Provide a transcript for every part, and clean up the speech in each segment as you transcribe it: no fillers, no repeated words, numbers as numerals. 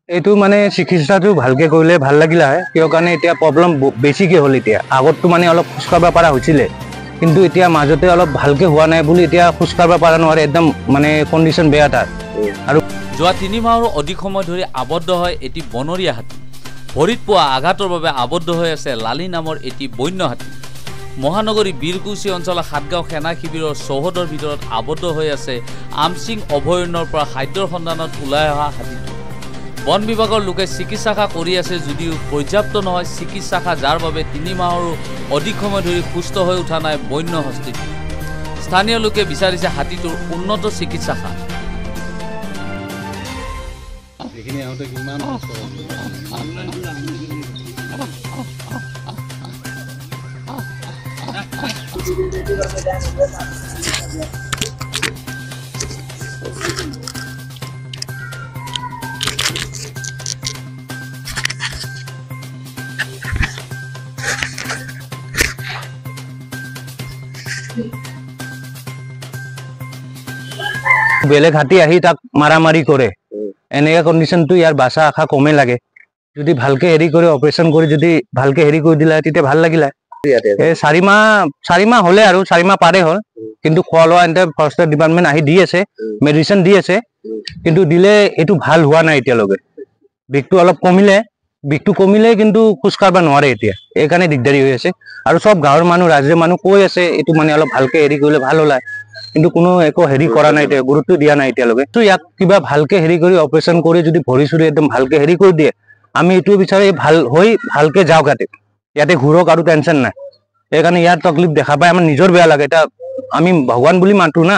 এইটো মানে চিকিৎসাটো ভালকে কৰিলে ভাল লাগিলা হয়, কিয় কাৰণে এতিয়া প্ৰব্লেম বেছিকে হ'ল। এতিয়া আগততো মানে অলপ খোজ কাঢ়িব পৰা হৈছিলে, কিন্তু এতিয়া মাজতে অলপ ভালকে হোৱা নাই বুলি এতিয়া খোজ কাঢ়িব পৰা নোৱাৰে, একদম মানে কণ্ডিশ্যন বেয়া তাৰ। আৰু যোৱা ৩ মাহৰো অধিক সময় ধৰি আবদ্ধ হয় এটি বনৰীয়া হাতী। ভৰিত পোৱা আঘাতৰ বাবে আবদ্ধ হৈ আছে লালি নামৰ এটি বন্য হাতী। মহানগৰী বীৰকুছি অঞ্চলৰ সাতগাঁও সেনা শিবিৰৰ চৌহদৰ ভিতৰত আবদ্ধ হৈ আছে আমচিং অভয়াৰণ্যৰ পৰা খাদ্যৰ সন্ধানত ওলাই অহা হাতীটো। বন বিভাগৰ লোকে চিকিৎসা কৰি আছে যদিও পৰ্যাপ্ত নহয় চিকিৎসা, যাৰ বাবে ৩ মাহৰো অধিক সময় ধৰি সুস্থ হৈ উঠা নাই বন্য হস্তীটো। স্থানীয় লোকে বিচাৰিছে হাতীটোৰ উন্নত চিকিৎসা। বেলেগ হাতী আহি তাক মাৰামাৰি কৰে, এনেকুৱা কণ্ডিশ্যনটো ইয়াৰ বাচা আশা কমে লাগে। যদি ভালকে হেৰি কৰি অপাৰেশ্যন কৰি যদি ভালকে হেৰি কৰি দিলে তেতিয়া ভাল লাগিলে। এই 4 মাহ হ'লে আৰু 4 মাহ পাৰে হ'ল, কিন্তু খোৱা লোৱা এনে ফৰেষ্টৰ ডিপাৰ্টমেণ্ট আহি দি আছে, মেডিচিন দি আছে, কিন্তু দিলে এইটো ভাল হোৱা নাই এতিয়ালৈকে। বিষটো অলপ কমিলে কিন্তু খোজ কাঢ়িব নোৱাৰে এতিয়া, এইকাৰণে দিগদাৰী হৈ আছে। আৰু চব গাঁৱৰ মানুহ ৰাইজৰ মানুহ কৈ আছে এইটো মানে অলপ ভালকে হেৰি কৰিলে ভাল ওলায়, কিন্তু কোনো একো হেৰি কৰা নাই, এতিয়া গুৰুত্ব দিয়া নাই এতিয়ালৈকে। তো ইয়াক কিবা ভালকে হেৰি কৰি অপাৰেশ্যন কৰি যদি ভৰি চৰি একদম ভালকে হেৰি কৰি দিয়ে, আমি এইটো বিচাৰি ভাল হৈ ভালকে যাওক, ইয়াতে ঘূৰক আৰু টেনশ্যন নাই। সেইকাৰণে ইয়াৰ তকলিফ দেখা পাই আমাৰ নিজৰ বেয়া লাগে। এতিয়া আমি ভগৱান বুলি মাতো না,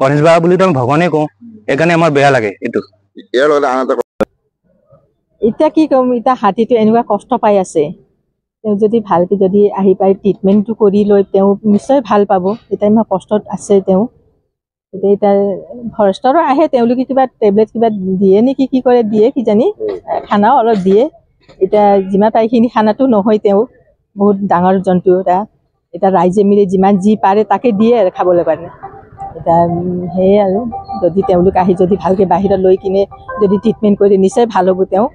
গণেশ বাবা বুলিতো আমি ভগৱানে কওঁ, সেইকাৰণে আমাৰ বেয়া লাগে এইটো। এতিয়া কি ক'ম, এতিয়া হাতীটো এনেকুৱা কষ্ট পাই আছে, তেওঁ যদি ভালকে যদি আহি পাই ট্ৰিটমেণ্টটো কৰি লৈ তেওঁ নিশ্চয় ভাল পাব। এতিয়া ইমান কষ্টত আছে তেওঁ। এতিয়া ফৰেষ্টৰো আহে, তেওঁলোকে কিবা টেবলেট কিবা দিয়ে নেকি, কি কৰে দিয়ে কিজানি, খানাও অলপ দিয়ে। এতিয়া যিমান পায় সেইখিনি খানাটো নহয়, তেওঁ বহুত ডাঙৰ জন্তু এটা। এতিয়া ৰাইজে মিলি যিমান যি পাৰে তাকে দিয়ে আৰু খাবলৈ পাৰে। এতিয়া সেয়ে আৰু যদি তেওঁলোক আহি যদি ভালকৈ বাহিৰত লৈ কিনে যদি ট্ৰিটমেণ্ট কৰি নিশ্চয় ভাল হ'ব তেওঁ।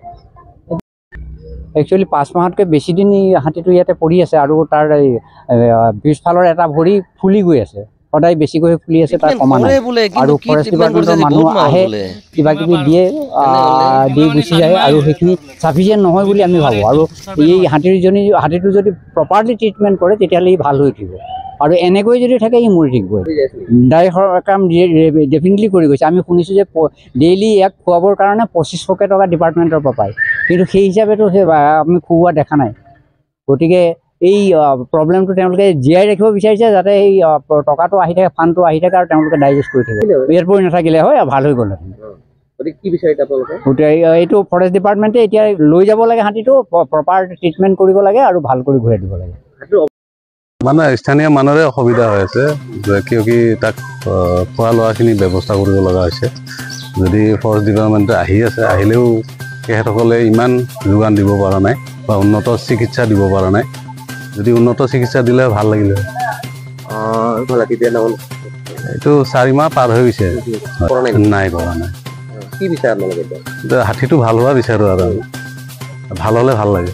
একচুৱেলি 5 মাহতকৈ বেছি দিন হাতীটো ইয়াতে পৰি আছে, আৰু তাৰ পিছফালৰ এটা ভৰি ফুলি গৈ আছে, সদায় বেছিকৈ ফুলি আছে, তাৰ কমা নাই। আৰু ফৰেষ্ট ডিপাৰ্টমেণ্টৰ মানুহ আহে, কিবা কিবি দিয়ে, দি গুচি যায়, আৰু সেইখিনি চাফিচিয়েণ্ট নহয় বুলি আমি ভাবোঁ। আৰু এই হাতীটো যদি প্ৰপাৰলি ট্ৰিটমেণ্ট কৰে তেতিয়াহ'লে ই ভাল হৈ উঠিব, আৰু এনেকৈ যদি থাকে ই মৰি থাকিব। ডাইৰেক্ট কাম ডেফিনেটলি কৰি গৈছে। আমি শুনিছোঁ যে ডেইলি ইয়াক খুৱাবৰ কাৰণে 2500 টকা ডিপাৰ্টমেণ্টৰ পৰা পায়, কিন্তু সেই হিচাপেতো আমি খুওৱা দেখা নাই। গতিকে এই প্ৰব্লেমটো তেওঁলোকে জীয়াই ৰাখিব বিচাৰিছে, যাতে এই টকাটো আহি থাকে, ফাণ্ডটো আহি থাকে, আৰু তেওঁলোকে ডাইজেষ্ট কৰি থাকে। ইয়াত পৰি নাথাকিলে হয়, ভাল হৈ গ'ল। এইটো ফৰেষ্ট ডিপাৰ্টমেণ্টে এতিয়া লৈ যাব লাগে, হাতীটো প্ৰপাৰ ট্ৰিটমেণ্ট কৰিব লাগে আৰু ভাল কৰি ঘূৰাই দিব লাগে। মানে স্থানীয় মানুহৰে অসুবিধা হৈ আছে, কিয় কি তাক খোৱা লোৱাখিনি ব্যৱস্থা কৰিব লগা হৈছে। যদি ফৰেষ্ট ডিপাৰ্টমেণ্টে আহি আছে, আহিলেও তেখেতসকলে ইমান যোগান দিব পৰা নাই বা উন্নত চিকিৎসা দিব পৰা নাই। যদি উন্নত চিকিৎসা দিলে ভাল লাগিলে। এইটো 4 মাহ পাৰ হৈ গৈছে, নাই কৰা নাই। হাতীটো ভাল হোৱা বিচাৰোঁ, আৰু ভাল হ'লে ভাল লাগে।